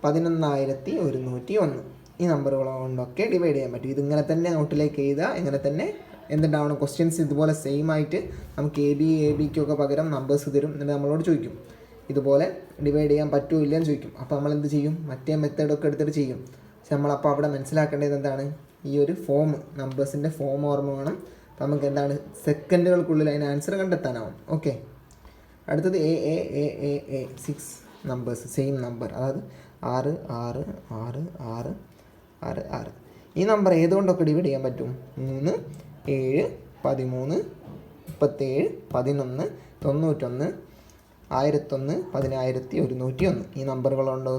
11,101. ഈ നമ്പറുകൾ കൊണ്ടൊക്കെ ഡിവൈഡ് ചെയ്യാൻ പറ്റും. ഇതിങ്ങനെ തന്നെ നോട്ടിലേക്ക് എഴുതുക. ഇങ്ങനെ തന്നെ എന്തുണ്ടാവണം? ക്വസ്റ്റ്യൻസ് ഇതുപോലെ സെയിം ആയിട്ട് നമുക്ക് ABക്കൊക്കെ പകരം നമ്പേഴ്സ് തരും. എന്നിട്ട് നമ്മളോട് ചോദിക്കും ഇതുപോലെ ഡിവൈഡ് ചെയ്യാൻ പറ്റുമോ ഇല്ലയെന്ന് ചോദിക്കും. അപ്പോൾ നമ്മൾ എന്ത് ചെയ്യും? മറ്റേ മെത്തേഡൊക്കെ എടുത്തിട്ട് ചെയ്യും. പക്ഷെ നമ്മളപ്പോൾ അവിടെ മനസ്സിലാക്കേണ്ടത് എന്താണ്? ഈ ഒരു ഫോം, നമ്പേഴ്സിൻ്റെ ഫോം ഓർമ്മ വേണം. അപ്പോൾ നമുക്ക് എന്താണ്, സെക്കൻഡുകൾക്കുള്ളിൽ അതിന് ആൻസർ കണ്ടെത്താനാവും. ഓക്കെ, അടുത്തത് A A A A A 6 numbers, same number, അതായത് 6 6 6 6 6 6. ഈ നമ്പർ ഏതുകൊണ്ടൊക്കെ ഡിവൈഡ് ചെയ്യാൻ പറ്റും? 3 7 13 37 11 91 1001 10101. ഈ നമ്പറുകളുണ്ടോ